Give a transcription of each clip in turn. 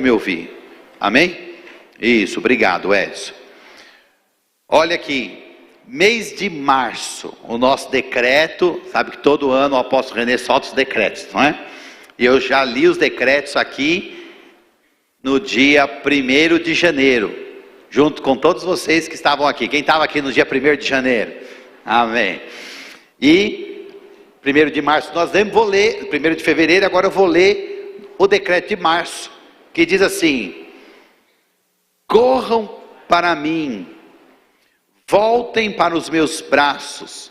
me ouvir? Amém? Isso, obrigado, Edson. Olha aqui, mês de março, o nosso decreto, sabe que todo ano o apóstolo René solta os decretos, não é? E eu já li os decretos aqui no dia 1º de janeiro, junto com todos vocês que estavam aqui. Quem estava aqui no dia 1º de janeiro? Amém. E 1º de março nós lemos, vou ler, 1º de fevereiro, agora eu vou ler o decreto de março, que diz assim: corram para mim, voltem para os meus braços,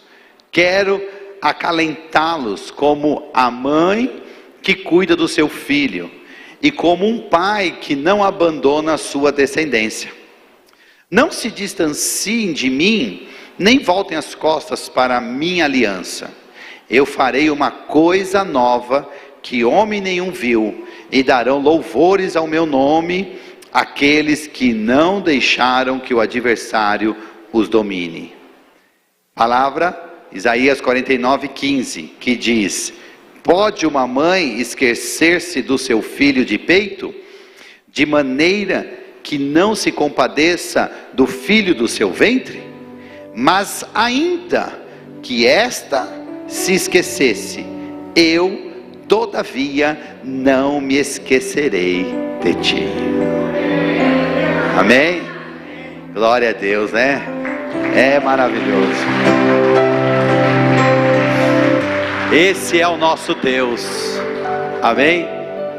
quero acalentá-los como a mãe que cuida do seu filho, e como um pai que não abandona a sua descendência. Não se distanciem de mim, nem voltem as costas para a minha aliança. Eu farei uma coisa nova que homem nenhum viu, e darão louvores ao meu nome aqueles que não deixaram que o adversário os domine. Palavra Isaías 49:15, que diz: pode uma mãe esquecer-se do seu filho de peito, de maneira que não se compadeça do filho do seu ventre? Mas ainda que esta se esquecesse, eu todavia não me esquecerei de ti. Amém? Glória a Deus, né? É maravilhoso. Esse é o nosso Deus. Amém?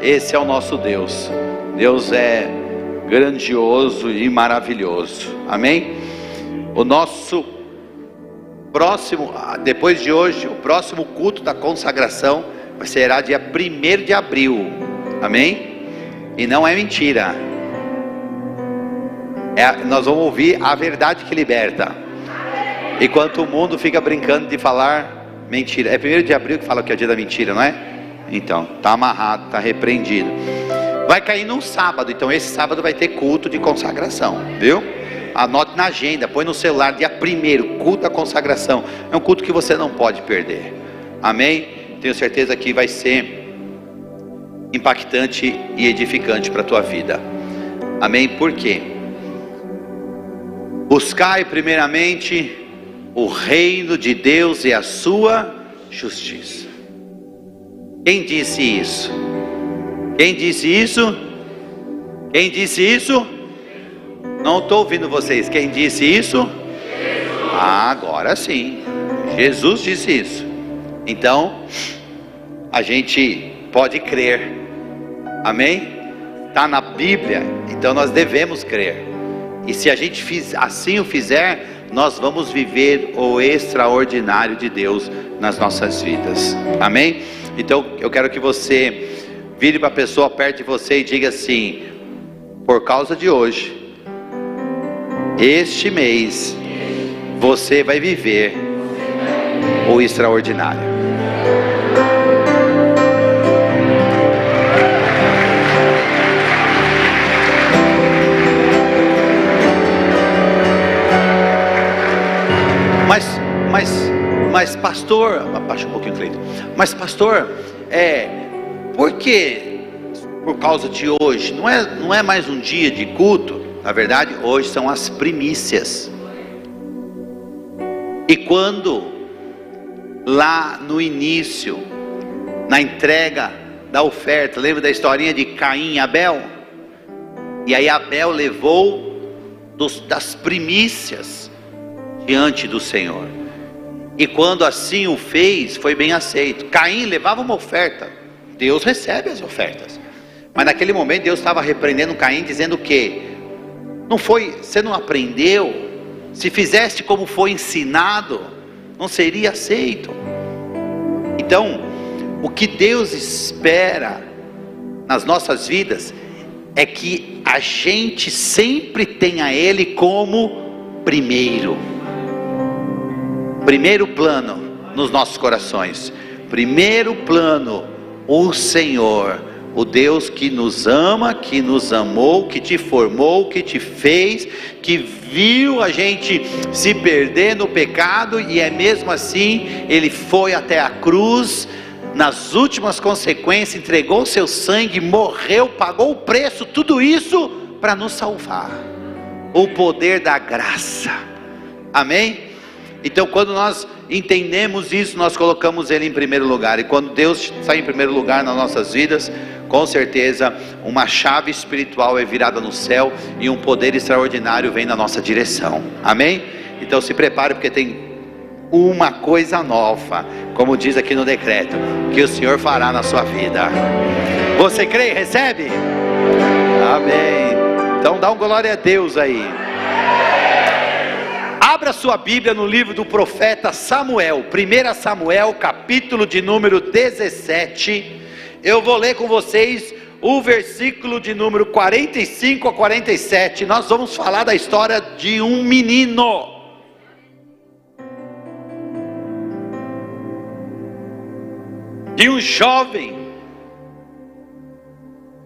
Esse é o nosso Deus. Deus é grandioso e maravilhoso. Amém? O nosso próximo, depois de hoje, o próximo culto da consagração será dia 1º de abril. Amém? E não é mentira. Nós vamos ouvir a verdade que liberta. Enquanto o mundo fica brincando de falar mentira. É 1º de abril que fala que é o dia da mentira, não é? Então, está amarrado, está repreendido. Vai cair num sábado, então esse sábado vai ter culto de consagração, viu? Anote na agenda, põe no celular, dia 1º, culto da consagração. É um culto que você não pode perder. Amém? Tenho certeza que vai ser impactante e edificante para a tua vida. Amém? Por quê? Buscai primeiramente o reino de Deus e a sua justiça. Quem disse isso? Quem disse isso? Quem disse isso? Não estou ouvindo vocês. Quem disse isso? Agora sim, Jesus disse isso. Então a gente pode crer. Amém? Está na Bíblia, então nós devemos crer. E se a gente assim o fizer, nós vamos viver o extraordinário de Deus nas nossas vidas. Amém? Então eu quero que você vire para a pessoa perto de você e diga assim: por causa de hoje, este mês, você vai viver o extraordinário. Mas pastor, abaixa um pouquinho, Cleiton. Mas pastor, por que por causa de hoje? Não é mais um dia de culto. Na verdade, hoje são as primícias. E quando lá no início, na entrega da oferta, lembra da historinha de Caim e Abel? E aí Abel levou das primícias diante do Senhor. E quando assim o fez, foi bem aceito. Caim levava uma oferta. Deus recebe as ofertas. Mas naquele momento Deus estava repreendendo Caim, dizendo o quê? Você não aprendeu? Se fizeste como foi ensinado, não seria aceito. Então, o que Deus espera nas nossas vidas é que a gente sempre tenha Ele como primeiro plano nos nossos corações. Primeiro plano, o Senhor, o Deus que nos ama, que nos amou, que te formou, que te fez, que viu a gente se perder no pecado, e mesmo assim Ele foi até a cruz, nas últimas consequências, entregou seu sangue, morreu, pagou o preço, tudo isso para nos salvar. O poder da graça, amém? Então quando nós entendemos isso, nós colocamos Ele em primeiro lugar. E quando Deus está em primeiro lugar nas nossas vidas, com certeza uma chave espiritual é virada no céu, e um poder extraordinário vem na nossa direção, amém? Então se prepare, porque tem uma coisa nova, como diz aqui no decreto, que o Senhor fará na sua vida. Você crê e recebe? Amém. Então dá um glória a Deus aí. Abra sua Bíblia no livro do profeta Samuel, 1 Samuel, capítulo de número 17. Eu vou ler com vocês o versículo de número 45 a 47. Nós vamos falar da história de um menino, de um jovem,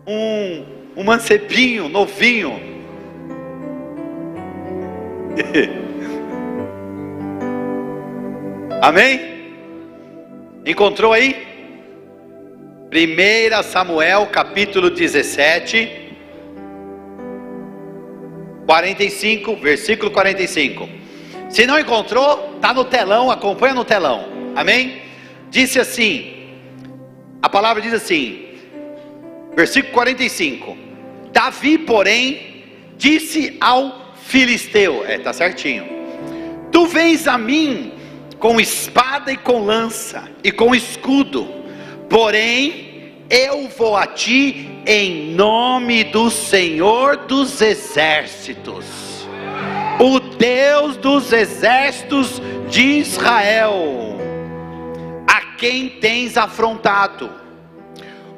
um mancebinho, novinho. Amém? Encontrou aí? 1 Samuel capítulo 17, 45, versículo 45. Se não encontrou, está no telão, acompanha no telão. Amém? Disse assim, a palavra diz assim, versículo 45: Davi, porém, disse ao filisteu, está certinho: Tu vens a mim com espada e com lança e com escudo, porém eu vou a ti em nome do Senhor dos exércitos, o Deus dos exércitos de Israel, a quem tens afrontado.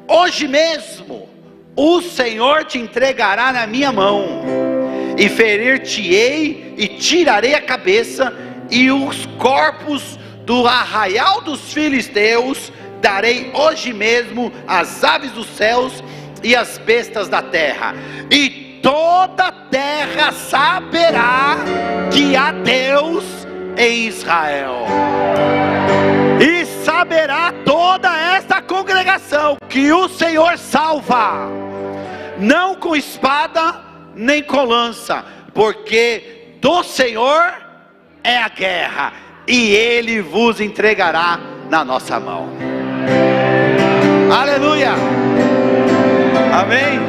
Hoje mesmo o Senhor te entregará na minha mão, e ferir-te-ei e tirarei a cabeça, e os corpos do arraial dos filisteus darei hoje mesmo às aves dos céus e às bestas da terra, e toda a terra saberá que há Deus em Israel. E saberá toda esta congregação que o Senhor salva, não com espada nem com lança, porque do Senhor é a guerra, e Ele vos entregará na nossa mão. Aleluia, amém.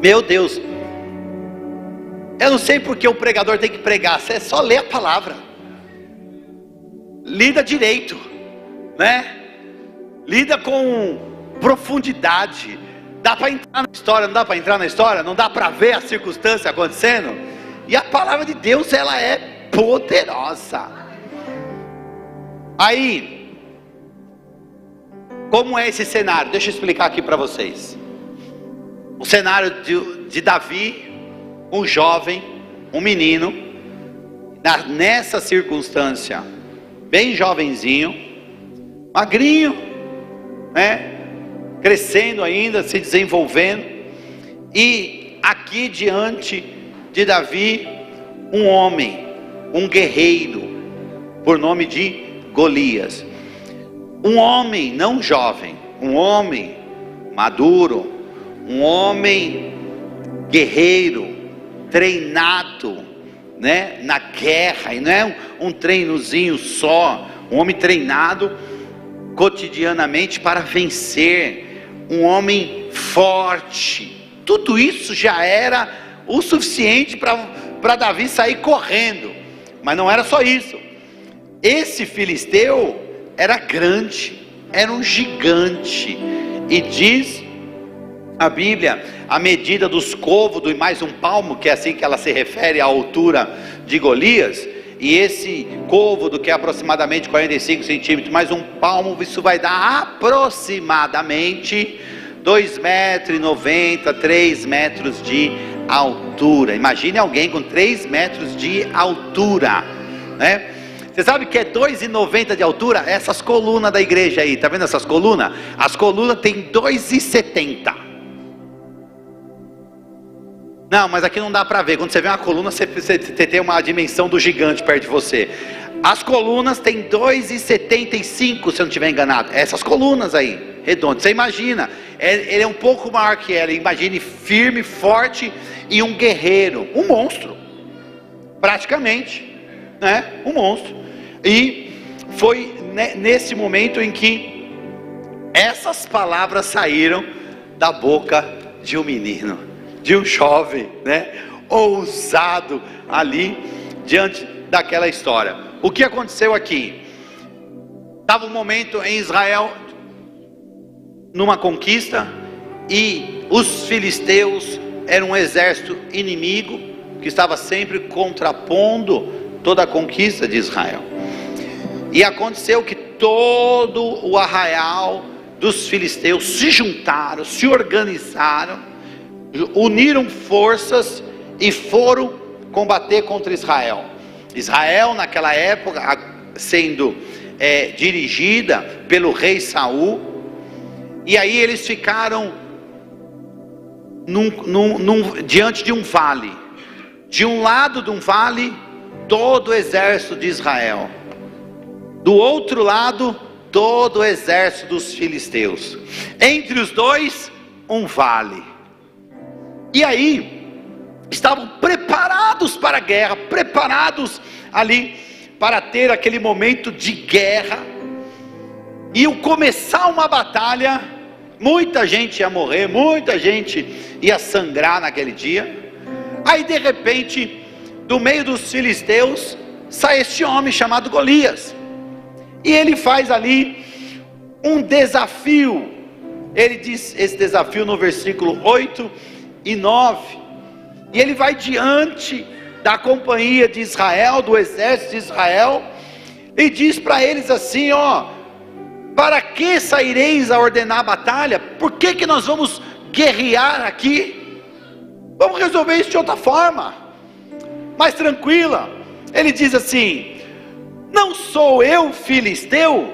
Meu Deus, eu não sei porque o pregador tem que pregar, é só ler a palavra, lida direito, né? Lida com profundidade. Dá para entrar na história, não dá para entrar na história, não dá para ver a circunstância acontecendo. E a palavra de Deus, ela é poderosa. Aí, como é esse cenário? Deixa eu explicar aqui para vocês. O cenário de Davi, um jovem, um menino, nessa circunstância, bem jovenzinho, magrinho, né? Crescendo ainda, se desenvolvendo. E aqui diante de Davi, um homem, um guerreiro, por nome de Golias. Um homem não jovem, um homem maduro, um homem guerreiro, treinado, né, na guerra. E não é um treinozinho só, um homem treinado cotidianamente para vencer, um homem forte. Tudo isso já era o suficiente para Davi sair correndo. Mas não era só isso. Esse filisteu era grande, era um gigante, e diz a Bíblia, a medida dos côvados e mais um palmo, que é assim que ela se refere à altura de Golias. E esse côvado, que é aproximadamente 45 centímetros, mais um palmo, isso vai dar aproximadamente 2,90 m, 3 metros de altura. Imagine alguém com 3 metros de altura, né? Você sabe que é 2,90 m de altura? Essas colunas da igreja aí, tá vendo essas colunas? As colunas tem 2,70 m. Não, mas aqui não dá para ver. Quando você vê uma coluna, você tem uma dimensão do gigante perto de você. As colunas têm 2,75, se eu não estiver enganado. Essas colunas aí, redondas. Você imagina, ele é um pouco maior que ela. Imagine firme, forte e um guerreiro, um monstro, praticamente, né? Um monstro. E foi nesse momento em que essas palavras saíram da boca de um menino, de um jovem, né? Ousado ali diante daquela história. O que aconteceu aqui? Estava um momento em Israel numa conquista, e os filisteus eram um exército inimigo que estava sempre contrapondo toda a conquista de Israel. E aconteceu que todo o arraial dos filisteus se juntaram, se organizaram, uniram forças e foram combater contra Israel. Israel naquela época sendo dirigida pelo rei Saul, e aí eles ficaram diante de um vale. De um lado de um vale, todo o exército de Israel, do outro lado, todo o exército dos filisteus, entre os dois, um vale. E aí estavam preparados para a guerra, preparados ali para ter aquele momento de guerra. Iam começar uma batalha, muita gente ia morrer, muita gente ia sangrar naquele dia. Aí de repente, do meio dos filisteus, sai este homem chamado Golias, e ele faz ali um desafio. Ele diz esse desafio no versículo 8 e 9, e ele vai diante da companhia de Israel, do exército de Israel, e diz para eles assim: ó, para que saireis a ordenar a batalha? Por que nós vamos guerrear aqui? Vamos resolver isso de outra forma, mais tranquila. Ele diz assim: não sou eu filisteu,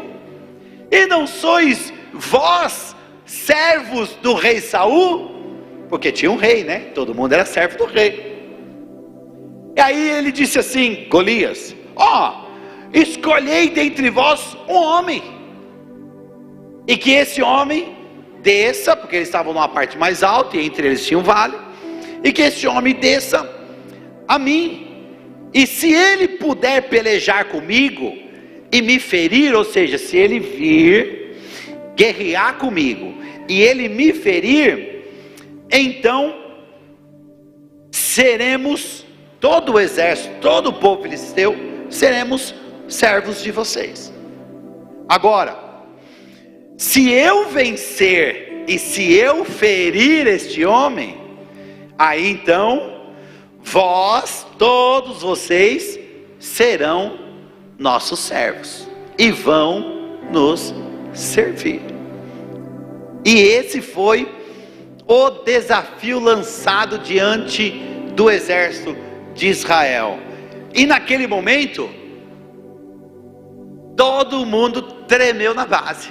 e não sois vós servos do rei Saul? Porque tinha um rei, né? Todo mundo era servo do rei. E aí ele disse assim: Golias, ó, escolhei dentre vós um homem, e que esse homem desça, porque eles estavam numa parte mais alta, e entre eles tinha um vale, e que esse homem desça a mim, e se ele puder pelejar comigo e me ferir, ou seja, se ele vir guerrear comigo e ele me ferir, então seremos, todo o exército, todo o povo filisteu, seremos servos de vocês. Agora, se eu vencer e se eu ferir este homem, aí então vós, todos vocês, serão nossos servos e vão nos servir. E esse foi o desafio lançado diante do exército de Israel. E naquele momento, todo mundo tremeu na base,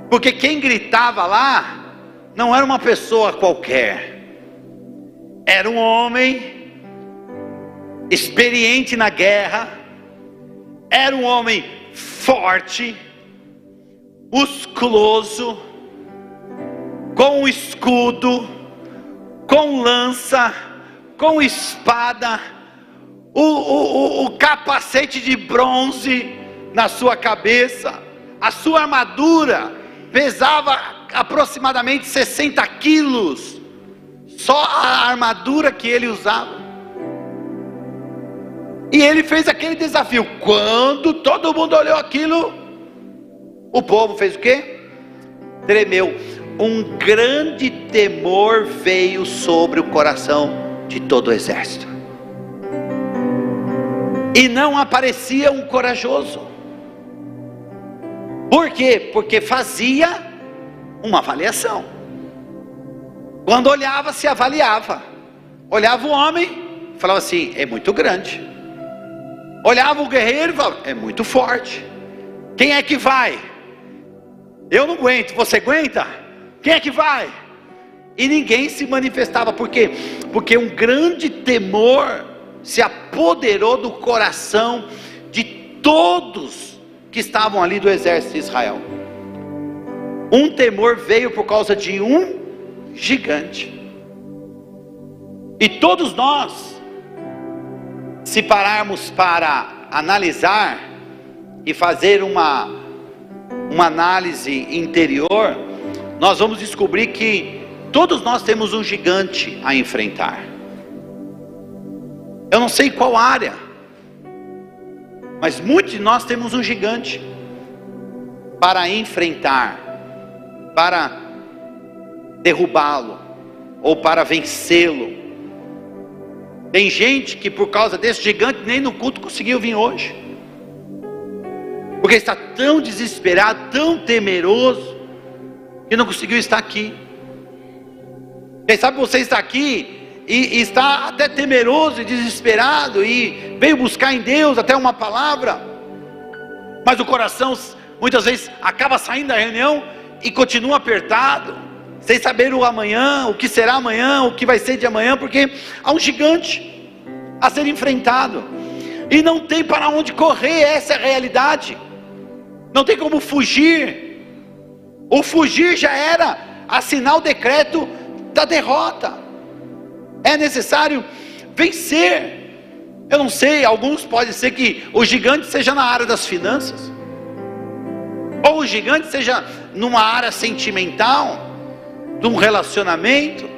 porque quem gritava lá não era uma pessoa qualquer, era um homem experiente na guerra, era um homem forte, musculoso, com escudo, com lança, com espada, o capacete de bronze na sua cabeça. A sua armadura pesava aproximadamente 60 quilos, só a armadura que ele usava. E ele fez aquele desafio. Quando todo mundo olhou aquilo, o povo fez o quê? Tremeu. Um grande temor veio sobre o coração de todo o exército, e não aparecia um corajoso. Por quê? Porque fazia uma avaliação. Quando olhava, se avaliava. Olhava o homem, falava assim: é muito grande. Olhava o guerreiro e falava: é muito forte. Quem é que vai? Eu não aguento, você aguenta? Quem é que vai? E ninguém se manifestava. Por quê? Porque um grande temor se apoderou do coração de todos que estavam ali do exército de Israel. Um temor veio por causa de um gigante. E todos nós, se pararmos para analisar e fazer uma análise interior, nós vamos descobrir que todos nós temos um gigante a enfrentar. Eu não sei qual área, mas muitos de nós temos um gigante para enfrentar, para derrubá-lo ou para vencê-lo. Tem gente que por causa desse gigante nem no culto conseguiu vir hoje, porque está tão desesperado, tão temeroso, que não conseguiu estar aqui. Quem sabe você está aqui e está até temeroso e desesperado, e veio buscar em Deus até uma palavra, mas o coração muitas vezes acaba saindo da reunião e continua apertado, sem saber o amanhã, o que será amanhã, o que vai ser de amanhã, porque há um gigante a ser enfrentado, e não tem para onde correr. Essa é a realidade, não tem como fugir. O fugir já era assinar o decreto da derrota. É necessário vencer. Eu não sei, alguns podem ser que o gigante seja na área das finanças, ou o gigante seja numa área sentimental, de um relacionamento,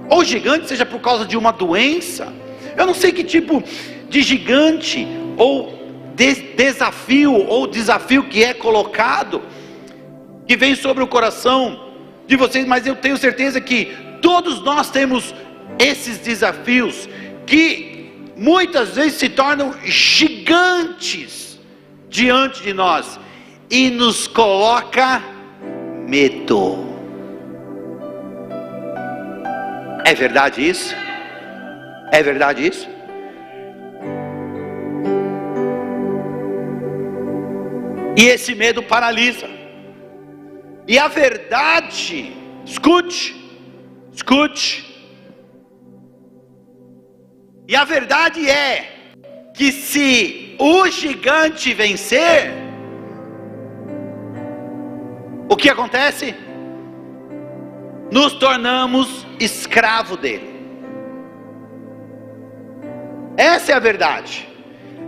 ou o gigante seja por causa de uma doença. Eu não sei que tipo de gigante ou desafio que é colocado, que vem sobre o coração de vocês, mas eu tenho certeza que todos nós temos esses desafios que muitas vezes se tornam gigantes diante de nós e nos coloca medo. É verdade isso? É verdade isso? E esse medo paralisa. E a verdade, escute. E a verdade é que se o gigante vencer, o que acontece? Nos tornamos escravo dele. Essa é a verdade.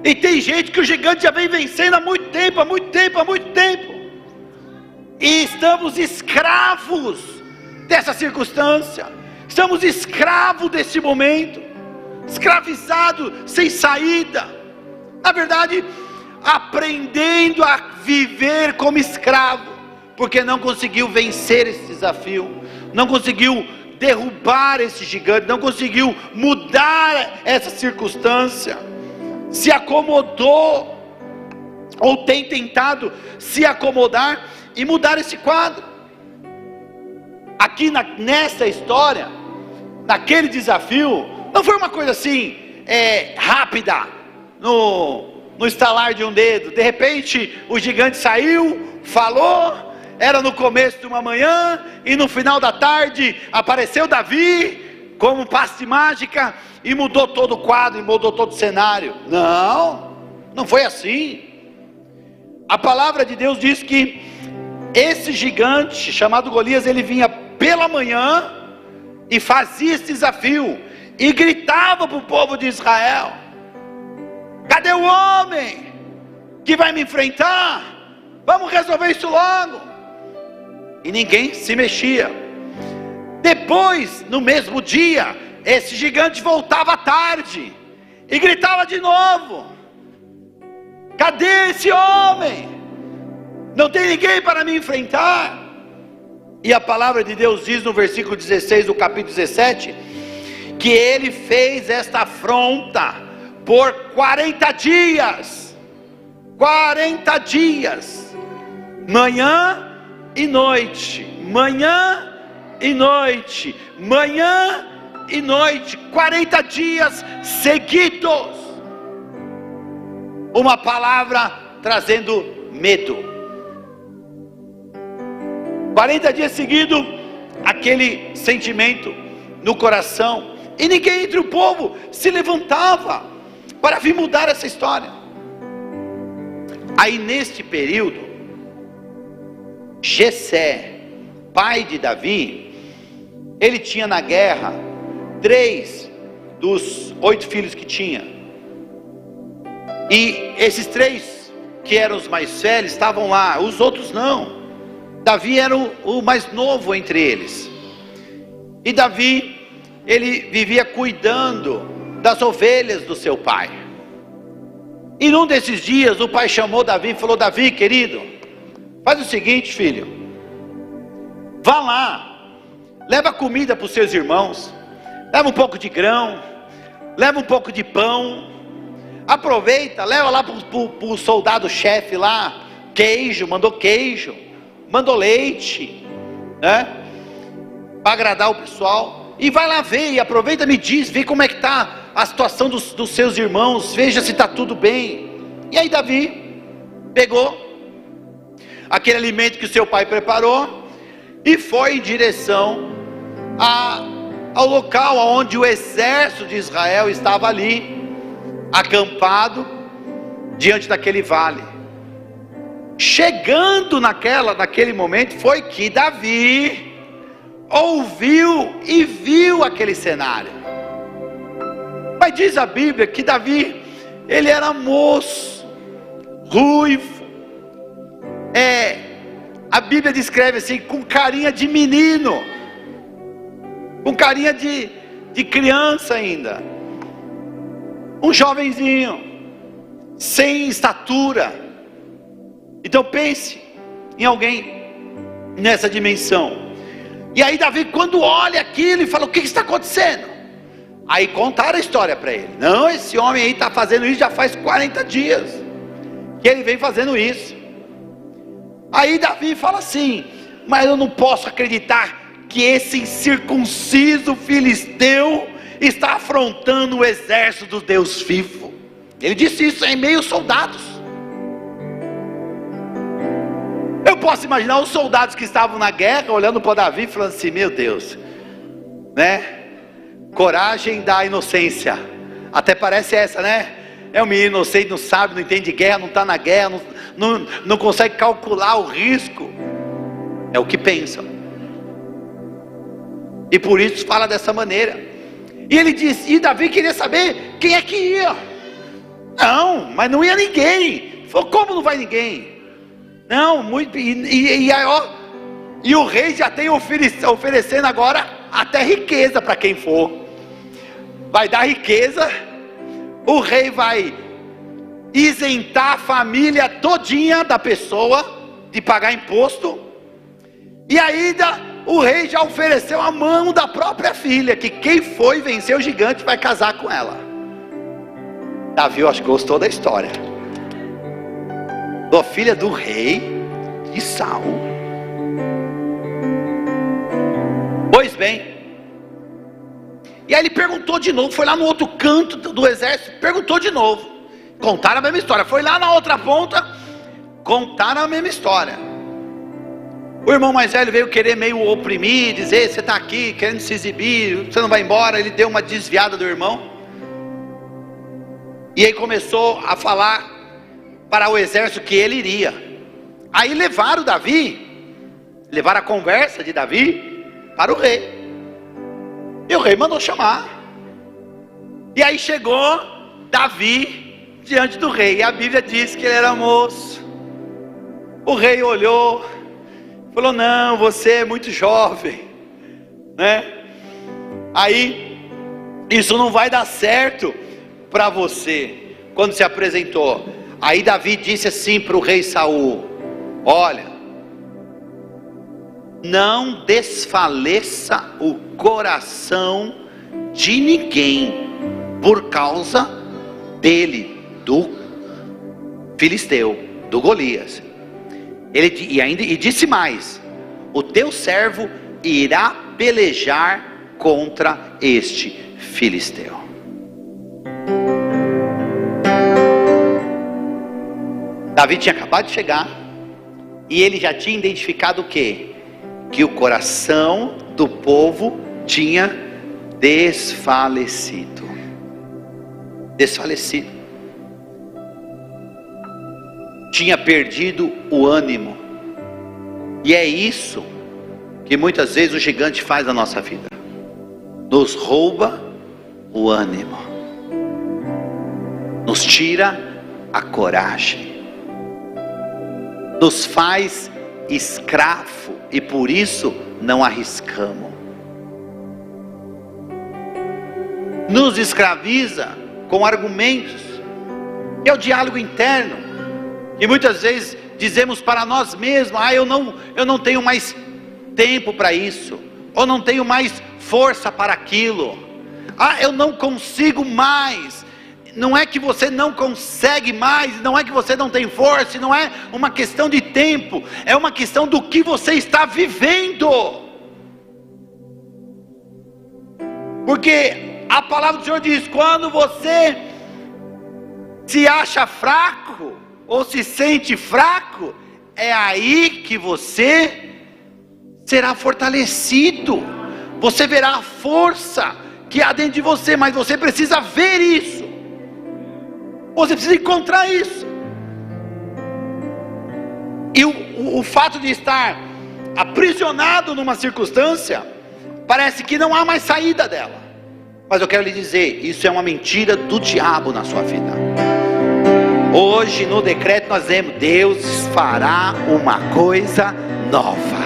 E tem gente que o gigante já vem vencendo há muito tempo. E estamos escravos dessa circunstância. Estamos escravos desse momento. Escravizado, sem saída. Na verdade, aprendendo a viver como escravo, porque não conseguiu vencer esse desafio, não conseguiu derrubar esse gigante, não conseguiu mudar essa circunstância, se acomodou, ou tem tentado se acomodar e mudar esse quadro. Aqui nessa história, naquele desafio, não foi uma coisa assim, rápida, no estalar de um dedo. De repente o gigante saiu, falou, era no começo de uma manhã, e no final da tarde apareceu Davi, como um passe de mágica, e mudou todo o quadro, e mudou todo o cenário. Não foi assim. A palavra de Deus diz que esse gigante chamado Golias, ele vinha pela manhã e fazia esse desafio, e gritava para o povo de Israel: cadê o homem que vai me enfrentar? Vamos resolver isso logo. E ninguém se mexia. Depois, no mesmo dia, esse gigante voltava à tarde e gritava de novo: cadê esse homem? Não tem ninguém para me enfrentar. E a palavra de Deus diz no versículo 16 do capítulo 17, que ele fez esta afronta por 40 dias. 40 dias, manhã e noite, manhã e noite, manhã e noite, 40 dias seguidos. Uma palavra trazendo medo. 40 dias seguidos, aquele sentimento no coração, e ninguém entre o povo se levantava para vir mudar essa história. Aí neste período, Jessé, pai de Davi, ele tinha na guerra 3 dos 8 filhos que tinha, e esses 3 que eram os mais velhos estavam lá, os outros não. Davi era o mais novo entre eles, e Davi, ele vivia cuidando das ovelhas do seu pai. E num desses dias o pai chamou Davi e falou: Davi, querido, faz o seguinte, filho, vá lá, leva comida para os seus irmãos, leva um pouco de grão, leva um pouco de pão, aproveita, leva lá para o soldado-chefe lá, queijo, mandou leite, né, para agradar o pessoal, e vai lá ver, e aproveita, me diz, vê como é que está a situação dos seus irmãos, veja se está tudo bem. E aí Davi pegou aquele alimento que o seu pai preparou e foi em direção ao local onde o exército de Israel estava ali, acampado diante daquele vale. Chegando naquele momento, foi que Davi ouviu e viu aquele cenário. Mas diz a Bíblia que Davi, ele era moço, ruivo, a Bíblia descreve assim, com carinha de menino, com carinha de criança ainda, um jovenzinho, sem estatura. Então pense em alguém nessa dimensão. E aí Davi, quando olha aquilo, ele fala: o que está acontecendo? Aí contaram a história para ele: não, esse homem aí está fazendo isso já faz 40 dias que ele vem fazendo isso. Aí Davi fala assim: mas eu não posso acreditar que esse incircunciso filisteu está afrontando o exército do Deus vivo. Ele disse isso em meio aos soldados. Eu posso imaginar os soldados que estavam na guerra olhando para Davi e falando assim: meu Deus, né? Coragem da inocência. Até parece essa, né? É um menino inocente, não sabe, não entende de guerra, não está na guerra, não consegue calcular o risco. É o que pensam. E por isso fala dessa maneira. E ele disse, e Davi queria saber quem é que ia. Não, mas não ia ninguém. Ele falou: como não vai ninguém? Não, muito. E o rei já tem oferecendo agora até riqueza para quem for. Vai dar riqueza. O rei vai isentar a família todinha da pessoa de pagar imposto. E ainda o rei já ofereceu a mão da própria filha, que quem foi vencer o gigante vai casar com ela. Davi, eu acho que gostou da história. Da filha do rei de Saul. Pois bem, e aí ele perguntou de novo, foi lá no outro canto do exército, perguntou de novo. Contaram a mesma história, foi lá na outra ponta, contaram a mesma história. O irmão mais velho veio querer meio oprimir, dizer: você está aqui querendo se exibir, você não vai embora. Ele deu uma desviada do irmão, e aí começou a falar para o exército que ele iria. Aí levaram a conversa de Davi para o rei. E o rei mandou chamar. E aí chegou Davi diante do rei. E a Bíblia diz que ele era moço. O rei olhou, falou: não, você é muito jovem, né? Aí, isso não vai dar certo para você. Quando se apresentou, aí Davi disse assim para o rei Saul: olha, não desfaleça o coração de ninguém por causa dele, do filisteu, do Golias. E disse mais: o teu servo irá pelejar contra este filisteu. Davi tinha acabado de chegar, e ele já tinha identificado o quê? que o coração do povo tinha desfalecido. Desfalecido. Tinha perdido o ânimo. E é isso que muitas vezes o gigante faz na nossa vida. Nos rouba o ânimo. Nos tira a coragem. Nos faz escravo e por isso não arriscamos. Nos escraviza com argumentos, que é o diálogo interno, e muitas vezes dizemos para nós mesmos: eu não tenho mais tempo para isso, ou não tenho mais força para aquilo, eu não consigo mais. Não é que você não consegue mais, não é que você não tem força, não é uma questão de tempo, é uma questão do que você está vivendo. Porque a palavra do Senhor diz: quando você se acha fraco, ou se sente fraco, é aí que você será fortalecido. Você verá a força que há dentro de você, mas você precisa ver isso. Você precisa encontrar isso. E o fato de estar aprisionado numa circunstância, parece que não há mais saída dela. Mas eu quero lhe dizer, isso é uma mentira do diabo na sua vida. Hoje no decreto nós vemos: Deus fará uma coisa nova.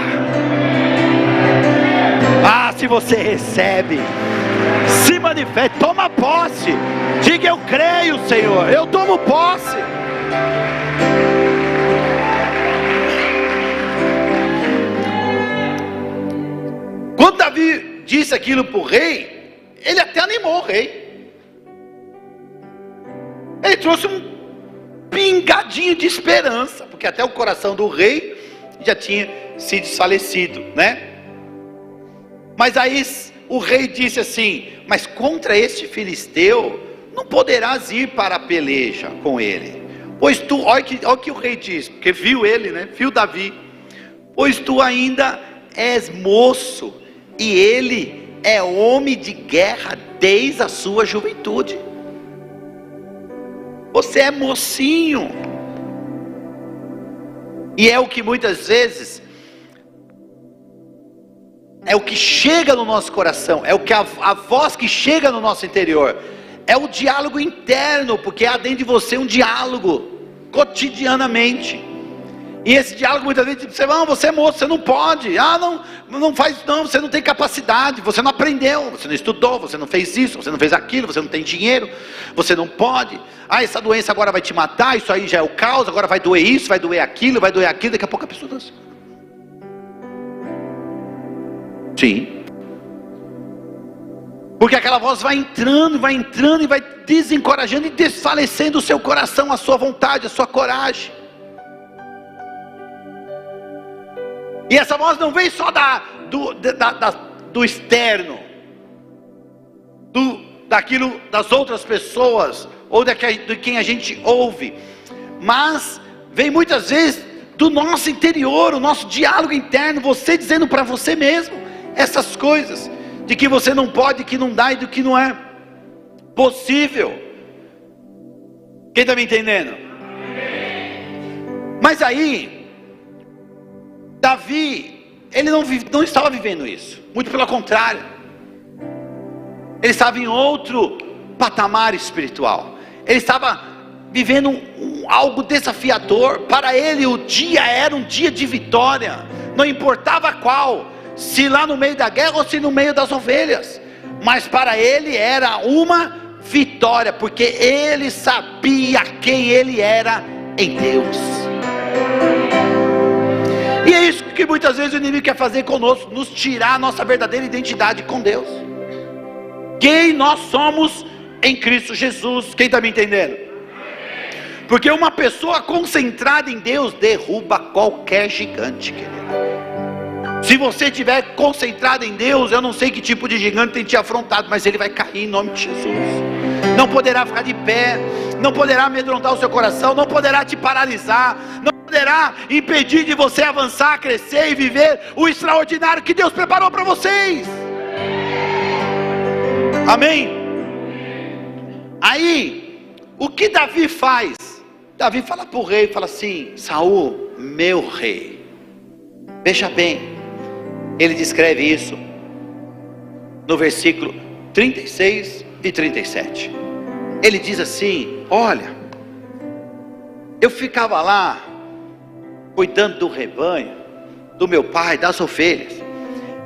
Se você recebe, se manifeste, toma posse. Diga: eu creio, Senhor, eu tomo posse. Quando Davi disse aquilo para o rei, ele até animou o rei. Ele trouxe um pingadinho de esperança, porque até o coração do rei já tinha se desfalecido, né? Mas aí o rei disse assim: mas contra este filisteu não poderás ir para a peleja com ele, pois tu, olha o que o rei diz, porque viu ele, né? Viu Davi. Pois tu ainda és moço, e ele é homem de guerra desde a sua juventude. Você é mocinho. E é o que muitas vezes, é o que chega no nosso coração, é o que a voz que chega no nosso interior, é o diálogo interno, porque há dentro de você um diálogo cotidianamente. E esse diálogo muitas vezes diz: você é moço, você não pode, não faz, não, você não tem capacidade, você não aprendeu, você não estudou, você não fez isso, você não fez aquilo, você não tem dinheiro, você não pode, essa doença agora vai te matar, isso aí já é o caos, agora vai doer isso, vai doer aquilo, daqui a pouco a pessoa dança. Sim, porque aquela voz vai entrando e vai desencorajando e desfalecendo o seu coração, a sua vontade, a sua coragem. E essa voz não vem só do externo, daquilo das outras pessoas, ou de quem a gente ouve, mas vem muitas vezes do nosso interior, o nosso diálogo interno, você dizendo para você mesmo essas coisas, de que você não pode, que não dá e do que não é possível. Quem está me entendendo? Mas aí, Davi, ele não estava vivendo isso, muito pelo contrário, ele estava em outro patamar espiritual, ele estava vivendo algo desafiador. Para ele o dia era um dia de vitória, não importava qual, se lá no meio da guerra ou se no meio das ovelhas, mas para ele era uma vitória, porque ele sabia quem ele era em Deus. E é isso que muitas vezes o inimigo quer fazer conosco, nos tirar a nossa verdadeira identidade com Deus, quem nós somos em Cristo Jesus. Quem está me entendendo? Porque uma pessoa concentrada em Deus derruba qualquer gigante, querido. Se você estiver concentrado em Deus, eu não sei que tipo de gigante tem te afrontado, mas ele vai cair em nome de Jesus. Não poderá ficar de pé, não poderá amedrontar o seu coração, não poderá te paralisar, não poderá impedir de você avançar, crescer e viver o extraordinário que Deus preparou para vocês. Amém? Aí, o que Davi faz? Davi fala para o rei, fala assim: Saul, meu rei. Veja bem, ele descreve isso no versículo 36 e 37. Ele diz assim: olha, eu ficava lá cuidando do rebanho do meu pai, das ovelhas,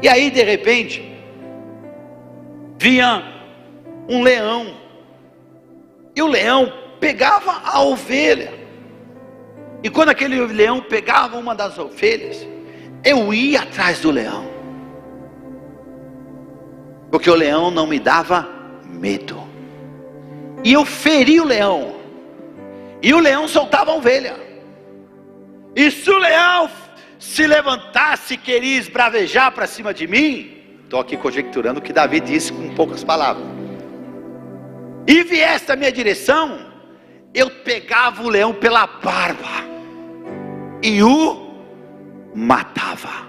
e aí de repente vinha um leão, e o leão pegava a ovelha, e quando aquele leão pegava uma das ovelhas, eu ia atrás do leão, porque o leão não me dava medo, e eu feria o leão, e o leão soltava a ovelha, e se o leão se levantasse e queria esbravejar para cima de mim, estou aqui conjecturando o que Davi disse com poucas palavras, e viesse a minha direção, eu pegava o leão pela barba e o matava.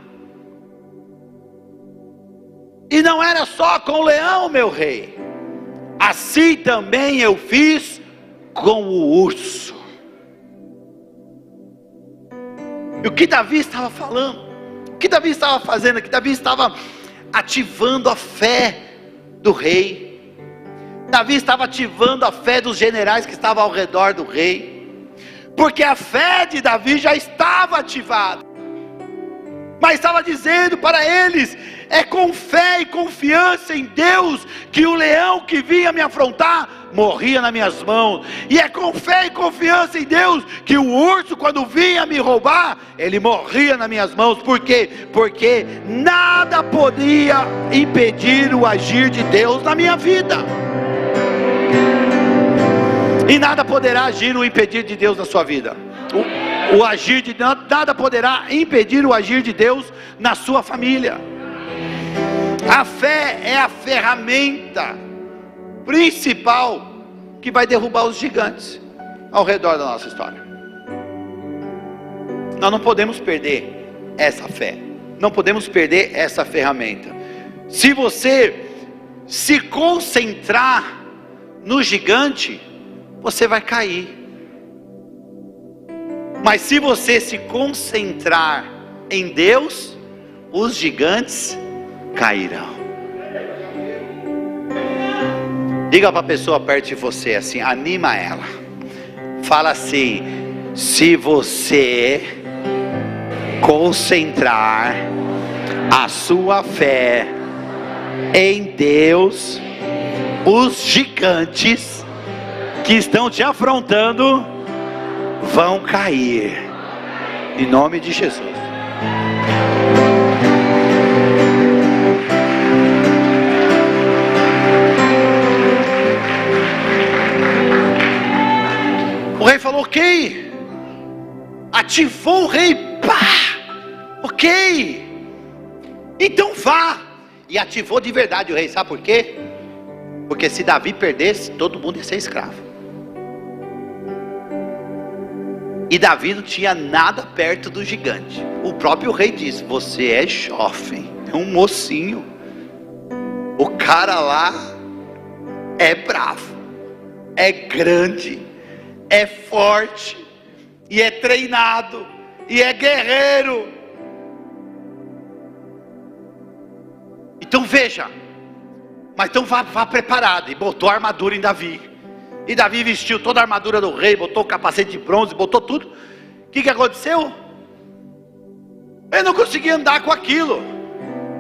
E não era só com o leão, meu rei, assim também eu fiz com o urso. E o que Davi estava falando? O que Davi estava fazendo? O que Davi estava ativando a fé do rei. Davi estava ativando a fé dos generais que estavam ao redor do rei, porque a fé de Davi já estava ativada, mas estava dizendo para eles: é com fé e confiança em Deus que o leão que vinha me afrontar morria nas minhas mãos, e é com fé e confiança em Deus que o urso, quando vinha me roubar, ele morria nas minhas mãos. Por quê? Porque nada podia impedir o agir de Deus na minha vida, e nada poderá agir o impedir de Deus na sua vida. O agir de Deus, nada poderá impedir o agir de Deus na sua família. A fé é a ferramenta principal que vai derrubar os gigantes ao redor da nossa história. Nós não podemos perder essa fé, não podemos perder essa ferramenta. Se você se concentrar no gigante, você vai cair. Mas se você se concentrar em Deus, os gigantes cairão. Diga para a pessoa perto de você assim, anima ela. Fala assim: se você concentrar a sua fé em Deus, os gigantes que estão te afrontando vão cair, em nome de Jesus. O rei falou: ok, ativou o rei, pá, ok, então vá, e ativou de verdade o rei. Sabe por quê? Porque se Davi perdesse, todo mundo ia ser escravo. E Davi não tinha nada perto do gigante. O próprio rei disse: você é jovem, é um mocinho, o cara lá é bravo, é grande, é forte, e é treinado, e é guerreiro. Então veja, mas então vá preparado. E botou a armadura em Davi. E Davi vestiu toda a armadura do rei, botou o capacete de bronze, botou tudo. O que aconteceu? Ele não conseguia andar com aquilo.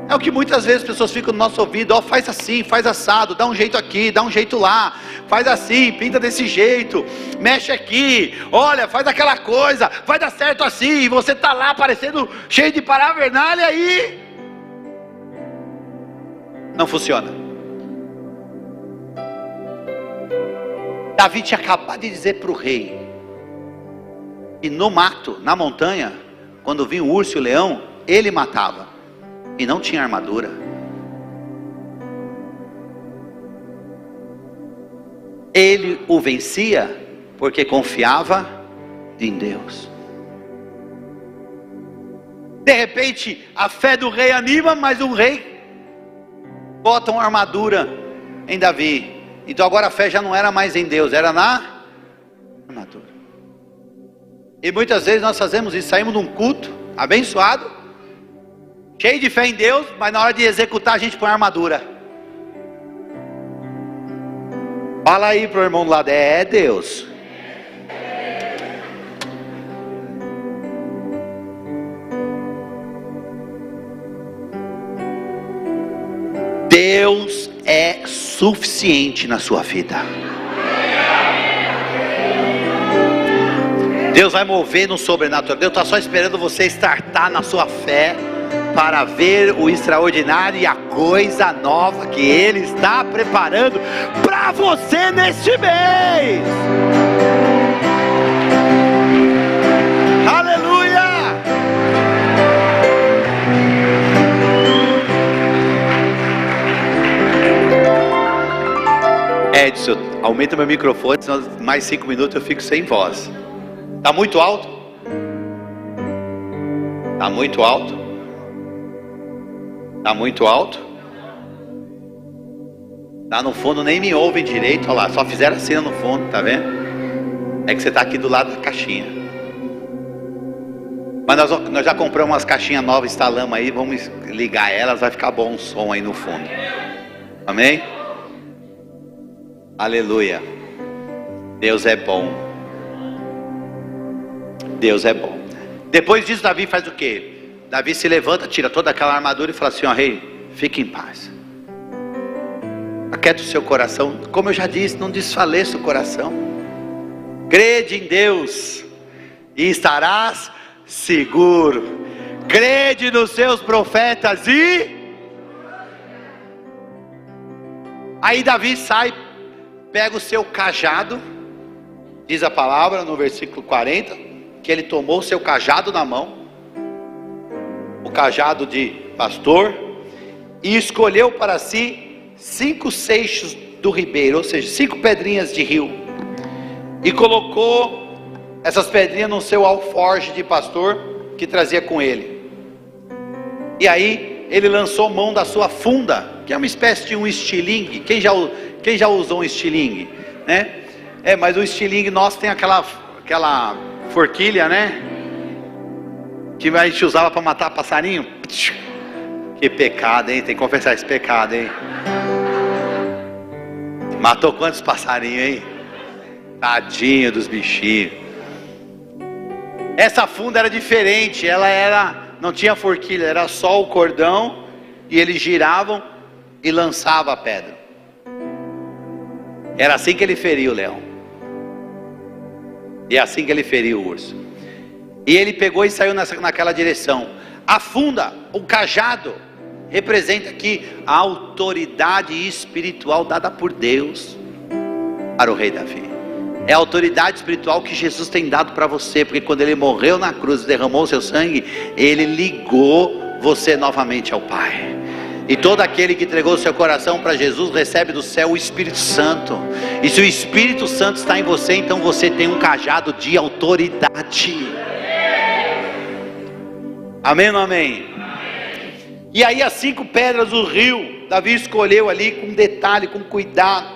É o que muitas vezes as pessoas ficam no nosso ouvido: ó, faz assim, faz assado, dá um jeito aqui, dá um jeito lá, faz assim, pinta desse jeito, mexe aqui, olha, faz aquela coisa, vai dar certo assim. E você está lá parecendo cheio de parafernália, aí não funciona. Davi tinha acabado de dizer para o rei, e no mato, na montanha, quando vinha o urso e o leão, ele matava, e não tinha armadura. Ele o vencia porque confiava em Deus. De repente a fé do rei anima, mas o rei bota uma armadura em Davi. Então agora a fé já não era mais em Deus, era na armadura. E muitas vezes nós fazemos isso, saímos de um culto abençoado, cheio de fé em Deus, mas na hora de executar a gente põe a armadura. Fala aí pro irmão do lado, é Deus. Deus é suficiente na sua vida. Deus vai mover no sobrenatural. Deus está só esperando você startar na sua fé para ver o extraordinário e a coisa nova que Ele está preparando para você neste mês. Aleluia! Edson, aumenta meu microfone, senão mais 5 minutos eu fico sem voz. Está muito alto? Está muito alto? Está muito alto? Está no fundo, nem me ouvem direito. Olha lá, só fizeram assim no fundo, tá vendo? É que você está aqui do lado da caixinha. Mas nós já compramos umas caixinhas novas, instalamos aí, vamos ligar elas, vai ficar bom o som aí no fundo. Amém? Aleluia. Deus é bom. Deus é bom. Depois disso, Davi faz o quê? Davi se levanta, tira toda aquela armadura e fala assim: ó rei, fique em paz, aquieta o seu coração. Como eu já disse, não desfaleça o coração. Crede em Deus e estarás seguro. Crede nos seus profetas e... Aí Davi sai, pega o seu cajado, diz a palavra no versículo 40, que ele tomou o seu cajado na mão, o cajado de pastor, e escolheu para si 5 seixos do ribeiro, ou seja, 5 pedrinhas de rio, e colocou essas pedrinhas no seu alforje de pastor que trazia com ele. E aí ele lançou mão da sua funda, que é uma espécie de um estilingue. Quem já usou um estilingue, né? Mas o estilingue nosso tem aquela forquilha, né? Que a gente usava para matar passarinho. Que pecado, hein? Tem que confessar esse pecado, hein? Matou quantos passarinhos, hein? Tadinho dos bichinhos. Essa funda era diferente. Não tinha forquilha, era só o cordão, e eles giravam e lançavam a pedra. Era assim que ele feria o leão. E é assim que ele feriu o urso. E ele pegou e saiu naquela direção. A funda, o cajado, representa aqui a autoridade espiritual dada por Deus para o rei Davi. É a autoridade espiritual que Jesus tem dado para você, porque quando ele morreu na cruz e derramou o seu sangue, ele ligou você novamente ao Pai. E todo aquele que entregou o seu coração para Jesus recebe do céu o Espírito Santo. E se o Espírito Santo está em você, então você tem um cajado de autoridade. Amém ou não amém? E aí as 5 pedras do rio, Davi escolheu ali com detalhe, com cuidado.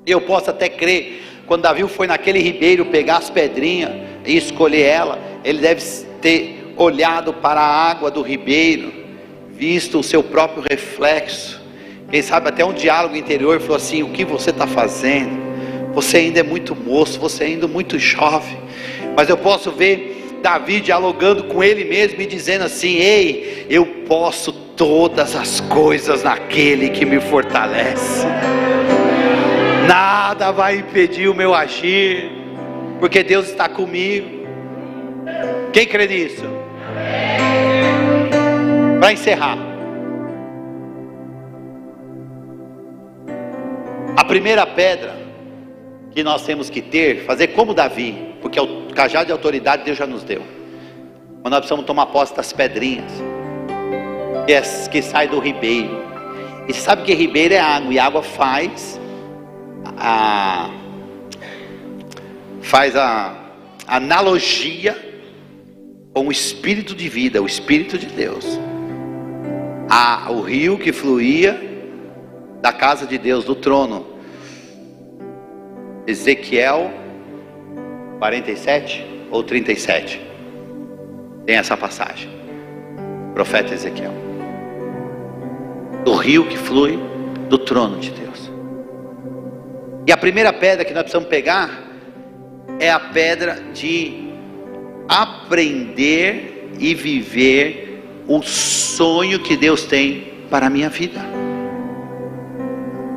Eu posso até crer, quando Davi foi naquele ribeiro pegar as pedrinhas e escolher ela, ele deve ter olhado para a água do ribeiro, visto o seu próprio reflexo, quem sabe até um diálogo interior, e falou assim: o que você está fazendo? Você ainda é muito moço, você ainda é muito jovem. Mas eu posso ver Davi dialogando com ele mesmo e dizendo assim: ei, eu posso todas as coisas naquele que me fortalece. Nada vai impedir o meu agir, porque Deus está comigo. Quem crê nisso? Para encerrar, a primeira pedra que nós temos que ter, fazer como Davi, porque o cajado de autoridade Deus já nos deu, mas nós precisamos tomar posse das pedrinhas que sai do ribeiro. E você sabe que ribeiro é água, e água faz a analogia com o espírito de vida, o Espírito de Deus. O rio que fluía da casa de Deus, do trono. Ezequiel 47 ou 37. Tem essa passagem. Profeta Ezequiel. Do rio que flui do trono de Deus. E a primeira pedra que nós precisamos pegar é a pedra de aprender e viver o sonho que Deus tem para a minha vida.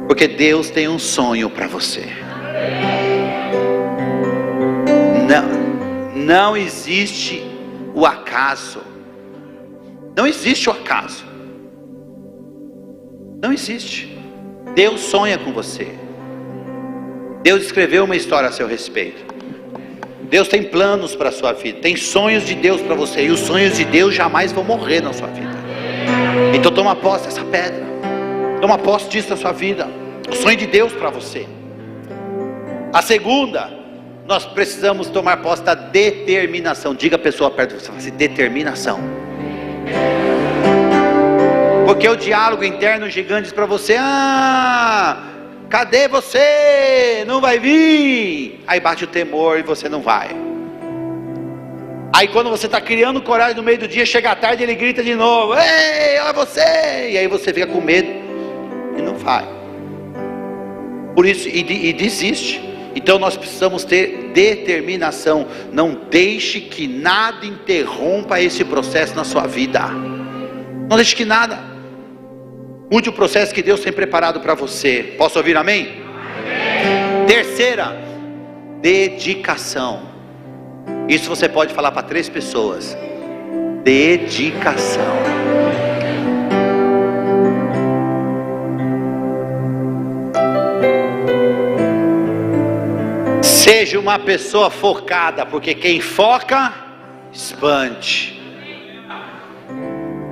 Porque Deus tem um sonho para você. Não existe o acaso. Não existe o acaso. Não existe. Deus sonha com você. Deus escreveu uma história a seu respeito. Deus tem planos para a sua vida. Tem sonhos de Deus para você. E os sonhos de Deus jamais vão morrer na sua vida. Então toma posse dessa pedra. Toma posse disso na sua vida. O sonho de Deus para você. A segunda, nós precisamos tomar posse da determinação. Diga a pessoa perto de você, assim, determinação. Porque o diálogo interno gigante diz para você: cadê você? Não vai vir. Aí bate o temor e você não vai. Aí quando você está criando coragem no meio do dia, chega à tarde, ele grita de novo: ei, olha você. E aí você fica com medo e não vai. Por isso, e desiste. Então nós precisamos ter determinação. Não deixe que nada interrompa esse processo na sua vida. Não deixe que nada mude o processo que Deus tem preparado para você. Posso ouvir amém? Amém. Terceira, dedicação. Isso você pode falar para 3 pessoas. Dedicação. Seja uma pessoa focada, porque quem foca, expande.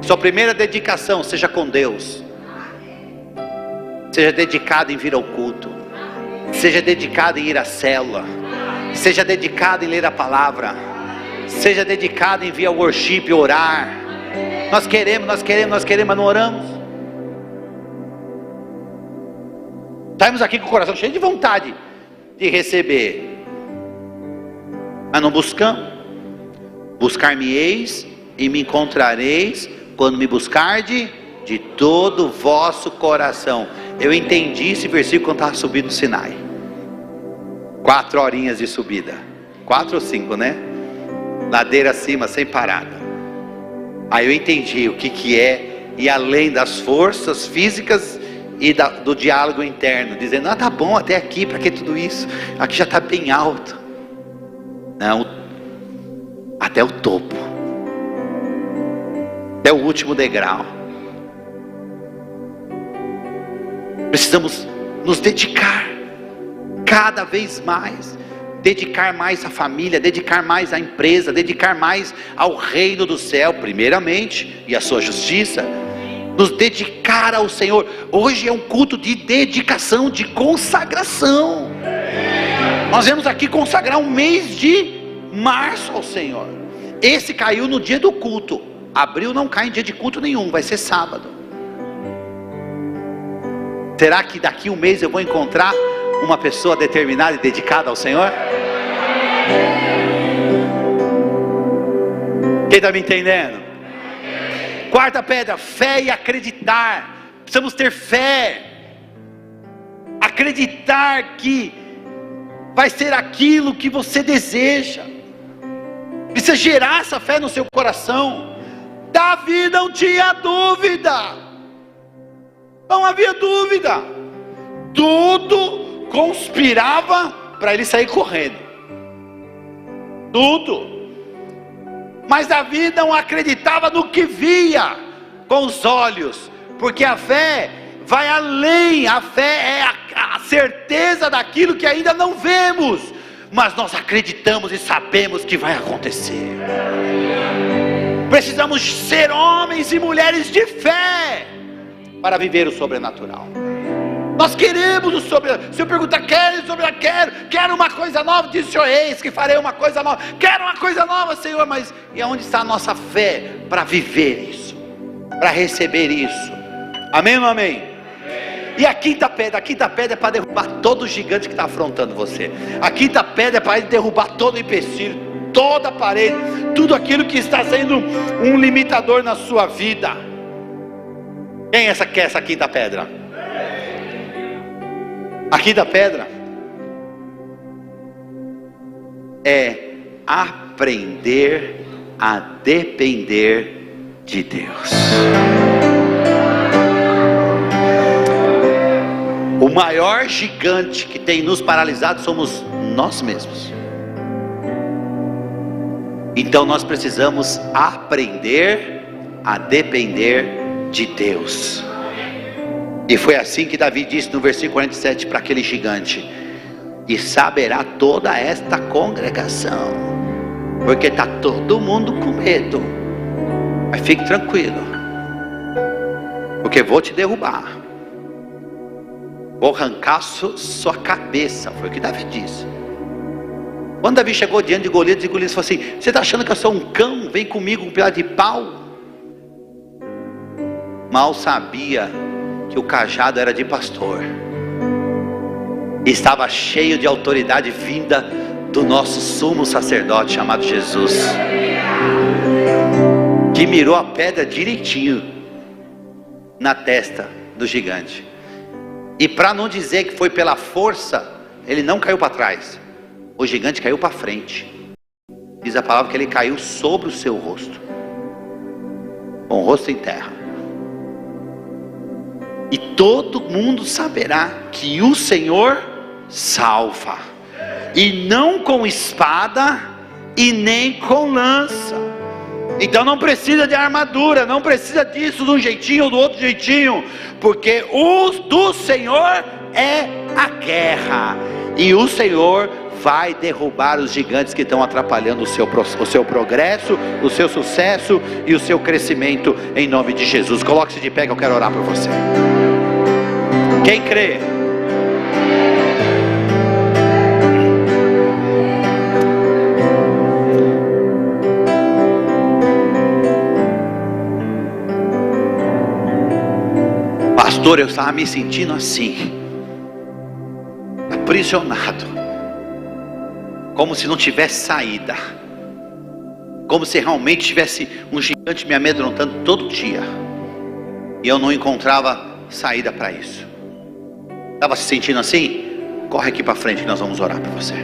Sua primeira dedicação seja com Deus. Seja dedicado em vir ao culto. Seja dedicado em ir à célula. Seja dedicado em ler a palavra. Seja dedicado em vir ao worship e orar. Nós queremos, mas não oramos. Saímos aqui com o coração cheio de vontade de receber, mas não buscamos. Buscar-me-eis e me encontrareis quando me buscardes de todo o vosso coração. Eu entendi esse versículo quando estava subindo no Sinai. 4 horinhas de subida, 4 ou 5, né? Ladeira acima, sem parada. Aí eu entendi o que é ir além das forças físicas e do diálogo interno, dizendo: tá bom até aqui, para que tudo isso? Aqui já está bem alto. Não, até o topo, até o último degrau. Precisamos nos dedicar cada vez mais, dedicar mais à família, dedicar mais à empresa, dedicar mais ao reino do céu, primeiramente, e à sua justiça. Nos dedicar ao Senhor. Hoje é um culto de dedicação, de consagração. Nós vamos aqui consagrar um mês de março ao Senhor. Esse caiu no dia do culto. Abril não cai em dia de culto nenhum, vai ser sábado. Será que daqui um mês eu vou encontrar uma pessoa determinada e dedicada ao Senhor? Quem está me entendendo? Quarta pedra, fé e acreditar. Precisamos ter fé. Acreditar que vai ser aquilo que você deseja. Precisa gerar essa fé no seu coração. Davi não tinha dúvida. Não havia dúvida. Tudo conspirava para ele sair correndo. Tudo. Mas Davi não acreditava no que via com os olhos, porque a fé vai além. A fé é a certeza daquilo que ainda não vemos, mas nós acreditamos e sabemos que vai acontecer. Precisamos ser homens e mulheres de fé para viver o sobrenatural. Nós queremos o sobrenatural. Se eu perguntar, quero uma coisa nova, diz o Senhor, eis que farei uma coisa nova. Quero uma coisa nova, Senhor, mas e aonde está a nossa fé para viver isso, para receber isso? Amém ou não amém? E a quinta pedra é para derrubar todo gigante que está afrontando você. A quinta pedra é para derrubar todo empecilho, toda a parede, tudo aquilo que está sendo um limitador na sua vida. Quem quer essa quinta pedra? A quinta pedra é aprender a depender de Deus. O maior gigante que tem nos paralisado somos nós mesmos. Então nós precisamos aprender a depender de Deus. E foi assim que Davi disse no versículo 47 para aquele gigante: e saberá toda esta congregação, porque está todo mundo com medo, mas fique tranquilo, porque vou te derrubar, vou arrancar sua cabeça. Foi o que Davi disse. Quando Davi chegou diante de Golias, Golias falou assim: você está achando que eu sou um cão? Vem comigo um pedaço de pau. Mal sabia que o cajado era de pastor, estava cheio de autoridade vinda do nosso sumo sacerdote chamado Jesus, que mirou a pedra direitinho na testa do gigante. E para não dizer que foi pela força, ele não caiu para trás, o gigante caiu para frente. Diz a palavra que ele caiu sobre o seu rosto, com o rosto em terra. E todo mundo saberá que o Senhor salva, e não com espada e nem com lança. Então não precisa de armadura, não precisa disso de um jeitinho ou do outro jeitinho, porque o do Senhor é a guerra, e o Senhor vai derrubar os gigantes que estão atrapalhando o seu progresso, o seu sucesso e o seu crescimento, em nome de Jesus. Coloque-se de pé que eu quero orar por você. Quem crê? Pastor, eu estava me sentindo assim, aprisionado, como se não tivesse saída, como se realmente tivesse um gigante me amedrontando todo dia, e eu não encontrava saída para isso. Estava se sentindo assim? Corre aqui para frente que nós vamos orar por você.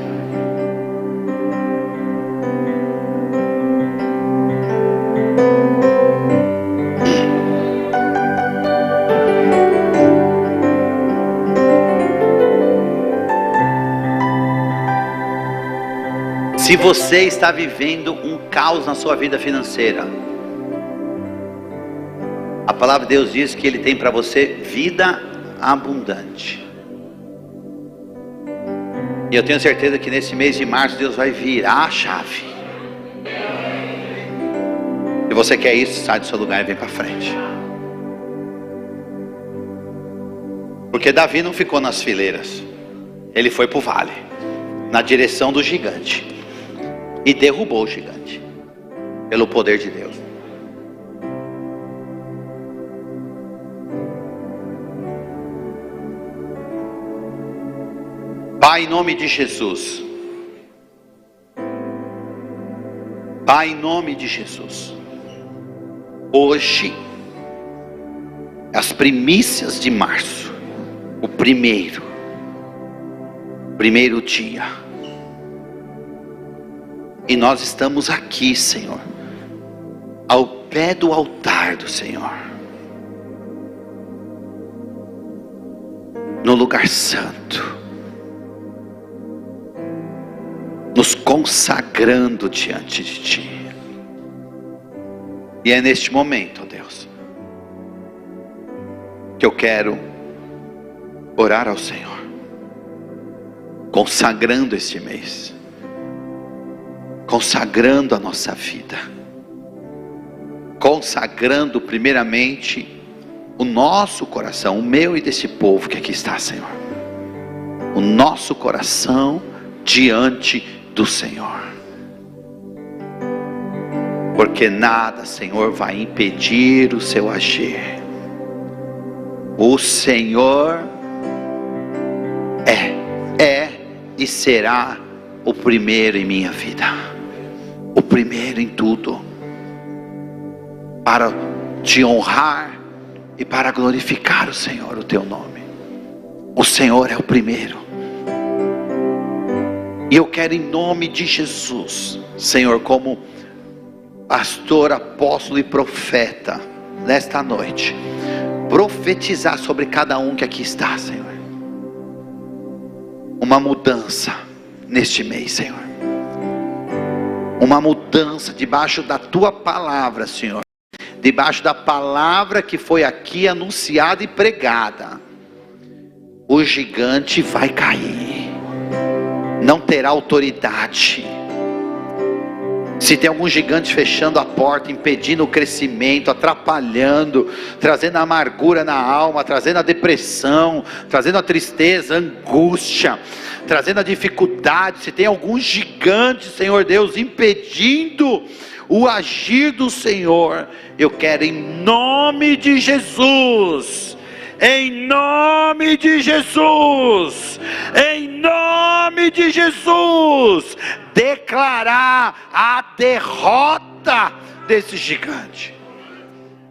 Se você está vivendo um caos na sua vida financeira, a palavra de Deus diz que Ele tem para você vida abundante. E eu tenho certeza que nesse mês de março Deus vai virar a chave. Se você quer isso, sai do seu lugar e vem para frente. Porque Davi não ficou nas fileiras, ele foi para o vale, na direção do gigante, e derrubou o gigante, pelo poder de Deus. Pai, em nome de Jesus, Pai, em nome de Jesus, hoje, as primícias de março, o primeiro dia, e nós estamos aqui, Senhor, ao pé do altar do Senhor, no lugar santo, nos consagrando diante de Ti. E é neste momento, ó Deus, que eu quero orar ao Senhor, consagrando este mês, consagrando a nossa vida, consagrando primeiramente o nosso coração, o meu e desse povo que aqui está, Senhor, o nosso coração diante do Senhor, porque nada, Senhor, vai impedir o seu agir. O Senhor é e será o primeiro em minha vida, o primeiro em tudo, para te honrar e para glorificar o Senhor, o teu nome. O Senhor é o primeiro. E eu quero, em nome de Jesus, Senhor, como pastor, apóstolo e profeta, nesta noite, profetizar sobre cada um que aqui está, Senhor, uma mudança neste mês, Senhor, uma mudança debaixo da tua palavra, Senhor, debaixo da palavra que foi aqui anunciada e pregada. O gigante vai cair, não terá autoridade. Se tem algum gigante fechando a porta, impedindo o crescimento, atrapalhando, trazendo a amargura na alma, trazendo a depressão, trazendo a tristeza, a angústia, trazendo a dificuldade, se tem algum gigante, Senhor Deus, impedindo o agir do Senhor, eu quero, em nome de Jesus, em nome de Jesus, em nome de Jesus, declarar a derrota desse gigante.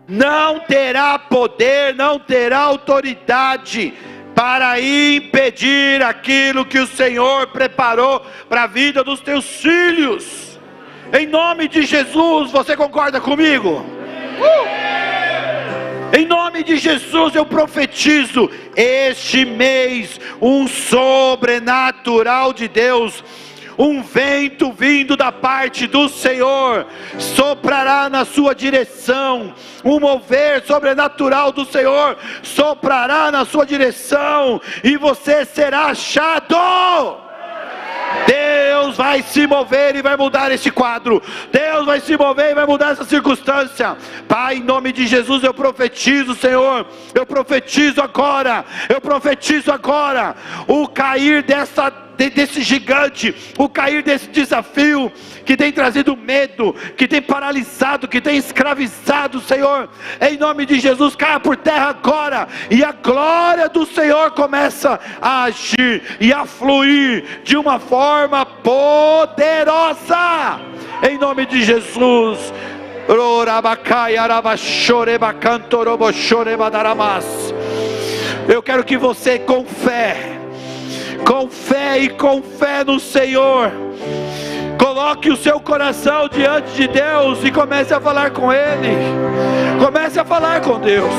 Não terá poder, não terá autoridade para impedir aquilo que o Senhor preparou para a vida dos teus filhos. Em nome de Jesus, você concorda comigo? Em nome de Jesus eu profetizo, este mês, um sobrenatural de Deus, um vento vindo da parte do Senhor, soprará na sua direção, um mover sobrenatural do Senhor, soprará na sua direção, e você será achado. Deus vai se mover e vai mudar esse quadro. Deus vai se mover e vai mudar essa circunstância. Pai, em nome de Jesus eu profetizo, Senhor, eu profetizo agora o cair desse gigante, o cair desse desafio que tem trazido medo, que tem paralisado, que tem escravizado, Senhor, em nome de Jesus, caia por terra agora, e a glória do Senhor começa a agir e a fluir de uma forma poderosa, em nome de Jesus. Eu quero que você, com fé no Senhor, coloque o seu coração diante de Deus e comece a falar com Ele. Comece a falar com Deus.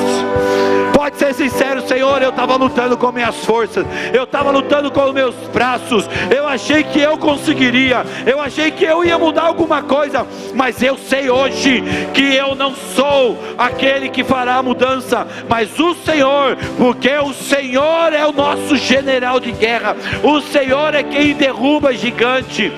Pode ser sincero: Senhor, eu estava lutando com minhas forças, eu estava lutando com os meus braços, eu achei que eu conseguiria, eu achei que eu ia mudar alguma coisa, mas eu sei hoje que eu não sou aquele que fará a mudança, mas o Senhor, porque o Senhor é o nosso general de guerra, o Senhor é quem derruba gigante,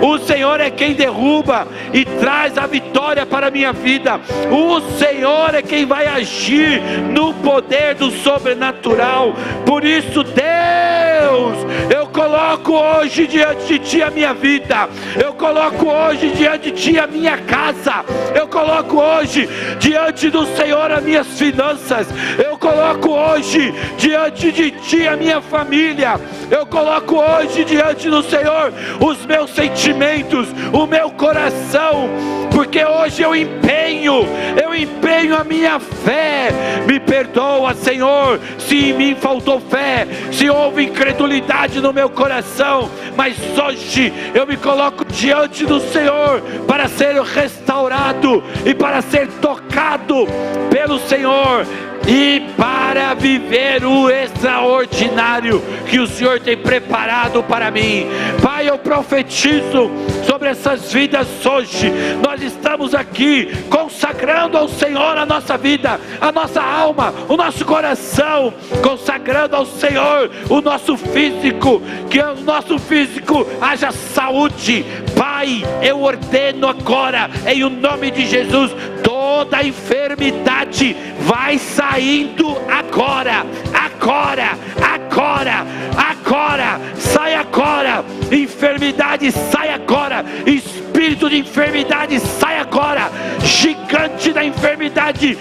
o Senhor é quem derruba e traz a vitória para a minha vida, o Senhor é quem vai agir no poder do sobrenatural. Por isso, Deus, eu coloco hoje diante de Ti a minha vida, eu coloco hoje diante de Ti a minha casa, eu coloco hoje diante do Senhor as minhas finanças, eu coloco hoje diante de Ti a minha família, eu coloco hoje diante do Senhor os meus sentimentos, o meu coração, porque hoje eu empenho a minha fé. Me perdoa, Senhor, se em mim faltou fé, se houve incredulidade no meu coração, mas hoje eu me coloco diante do Senhor para ser restaurado e para ser tocado pelo Senhor e para viver o extraordinário que o Senhor tem preparado para mim. Pai, eu profetizo sobre essas vidas hoje. Nós estamos aqui consagrando ao Senhor a nossa vida, a nossa alma, o nosso coração, consagrando ao Senhor o nosso físico, que o nosso físico haja saúde. Pai, eu ordeno agora, em o nome de Jesus, toda enfermidade vai saindo agora, agora, agora, agora, sai agora, enfermidade sai agora, espírito de enfermidade sai agora, gigante da enfermidade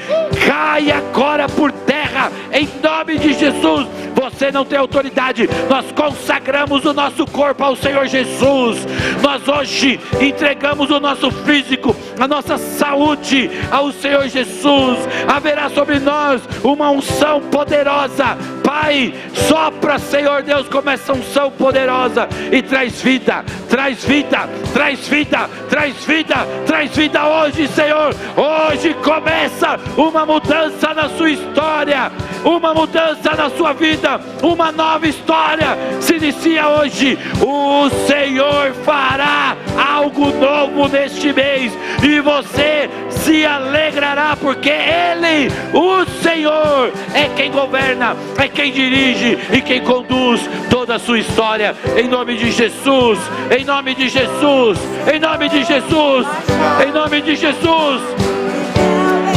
cai agora por terra, em nome de Jesus. Você não tem autoridade. Nós consagramos o nosso corpo ao Senhor Jesus. Nós hoje entregamos o nosso físico, a nossa saúde ao Senhor Jesus. Haverá sobre nós uma unção poderosa. Pai, sopra, Senhor Deus, como essa unção poderosa, e traz vida, traz vida, traz vida, traz vida, traz vida hoje, Senhor. Hoje começa uma mudança na sua história, uma mudança na sua vida, uma nova história se inicia hoje. O Senhor fará algo novo neste mês, e você se alegrará, porque Ele, o Senhor, é quem governa, é quem dirige e quem conduz toda a sua história. Em nome de Jesus, em nome de Jesus, em nome de Jesus, em nome de Jesus,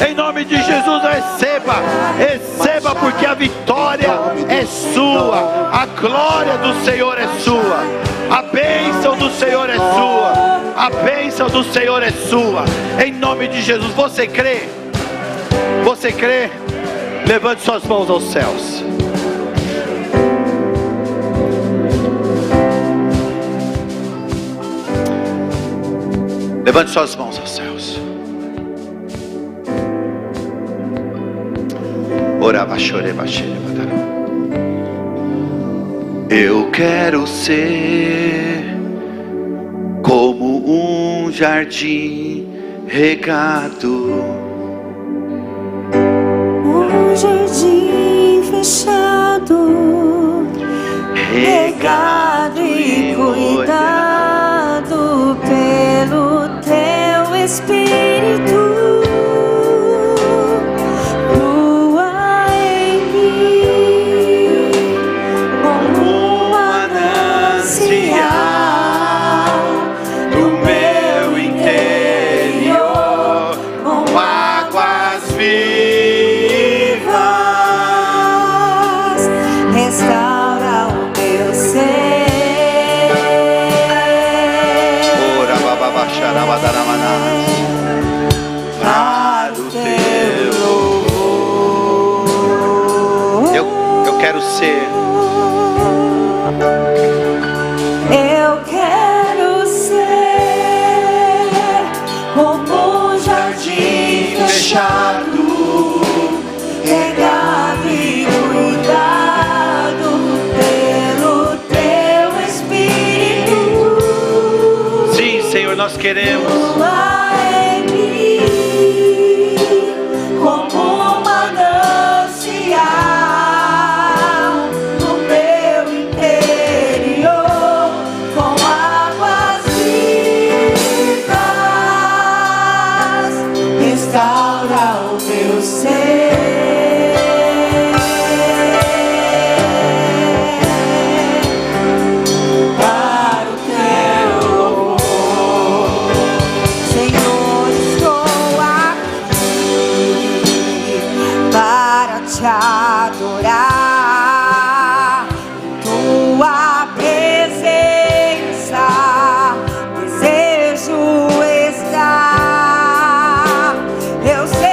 em nome de Jesus, receba, receba, porque a vitória é sua, a glória do Senhor é sua, a bênção do Senhor é sua, a bênção do Senhor é sua, em nome de Jesus. Você crê? Você crê? Levante suas mãos aos céus. Levante suas mãos aos céus. Eu quero ser como um jardim regado, um jardim fechado, regado e cuidado pelo teu Espírito. Para o teu louvor. Eu quero ser. Eu quero ser como um jardim fechado, regado e cuidado pelo teu Espírito. Sim, Senhor, nós queremos. Eu sei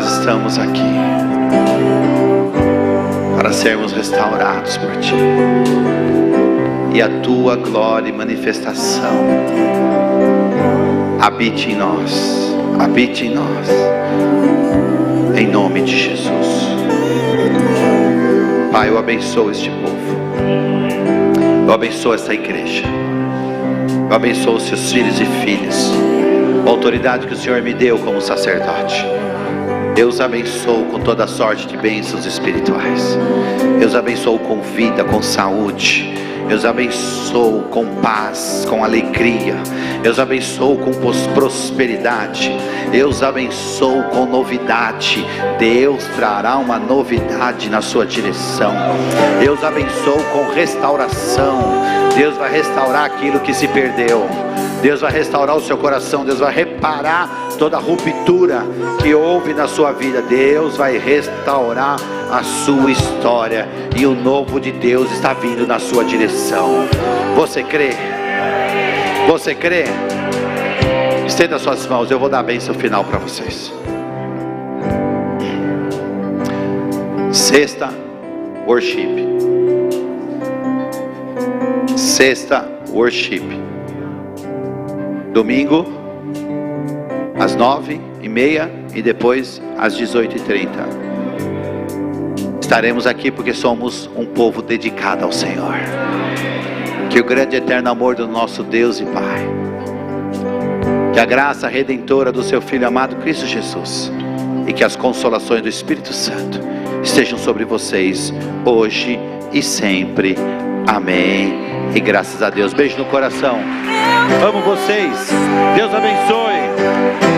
nós estamos aqui para sermos restaurados por Ti, e a Tua glória e manifestação habite em nós, habite em nós, em nome de Jesus. Pai, eu abençoo este povo, eu abençoo esta igreja, eu abençoo os seus filhos e filhas, a autoridade que o Senhor me deu como sacerdote. Eu os abençoo com toda sorte de bênçãos espirituais. Eu os abençoo com vida, com saúde. Eu os abençoo com paz, com alegria. Eu os abençoo com prosperidade. Eu os abençoo com novidade. Deus trará uma novidade na sua direção. Eu os abençoo com restauração. Deus vai restaurar aquilo que se perdeu. Deus vai restaurar o seu coração. Deus vai reparar toda a ruptura que houve na sua vida. Deus vai restaurar a sua história, e o novo de Deus está vindo na sua direção. Você crê? Você crê? Estenda suas mãos, eu vou dar a bênção final para vocês. Sexta worship. Sexta worship. Domingo às 9h30 e depois às 18h30. Estaremos aqui porque somos um povo dedicado ao Senhor. Que o grande e eterno amor do nosso Deus e Pai, que a graça redentora do seu Filho amado Cristo Jesus, e que as consolações do Espírito Santo estejam sobre vocês hoje e sempre. Amém. E graças a Deus. Beijo no coração. Amo vocês. Deus abençoe.